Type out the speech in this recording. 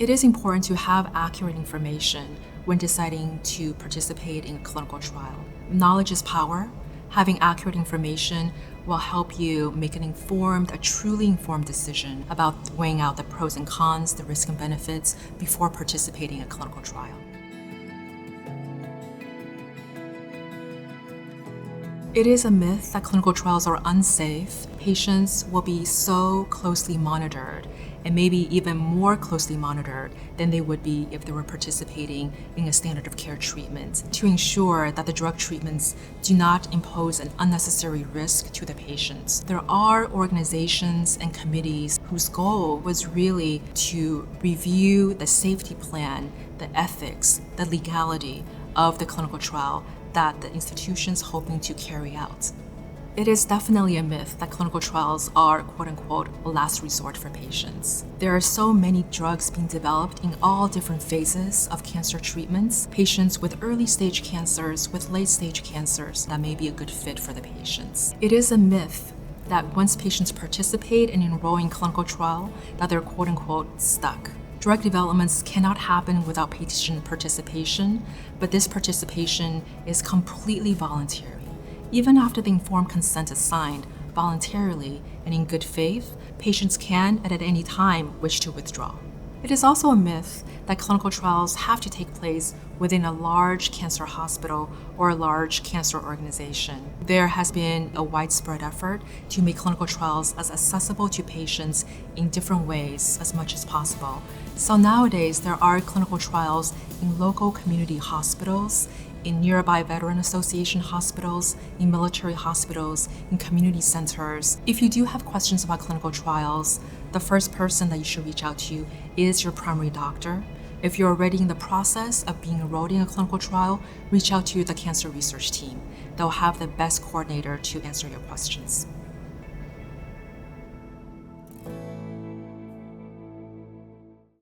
It is important to have accurate information when deciding to participate in a clinical trial. Knowledge is power. Having accurate information will help you make a truly informed decision about weighing out the pros and cons, the risks and benefits before participating in a clinical trial. It is a myth that clinical trials are unsafe. Patients will be so closely monitored, and maybe even more closely monitored than they would be if they were participating in a standard of care treatment, to ensure that the drug treatments do not impose an unnecessary risk to the patients. There are organizations and committees whose goal was really to review the safety plan, the ethics, the legality of the clinical trial that the institution's hoping to carry out. It is definitely a myth that clinical trials are quote-unquote a last resort for patients. There are so many drugs being developed in all different phases of cancer treatments, patients with early stage cancers, with late stage cancers that may be a good fit for the patients. It is a myth that once patients participate and enroll in clinical trial, that they're quote-unquote stuck. Drug developments cannot happen without patient participation, but this participation is completely voluntary. Even after the informed consent is signed, voluntarily and in good faith, patients can and at any time wish to withdraw. It is also a myth that clinical trials have to take place within a large cancer hospital or a large cancer organization. There has been a widespread effort to make clinical trials as accessible to patients in different ways as much as possible. So nowadays, there are clinical trials in local community hospitals, in nearby Veteran Association hospitals, in military hospitals, in community centers. If you do have questions about clinical trials, the first person that you should reach out to is your primary doctor. If you're already in the process of being enrolled in a clinical trial, reach out to the cancer research team. They'll have the best coordinator to answer your questions.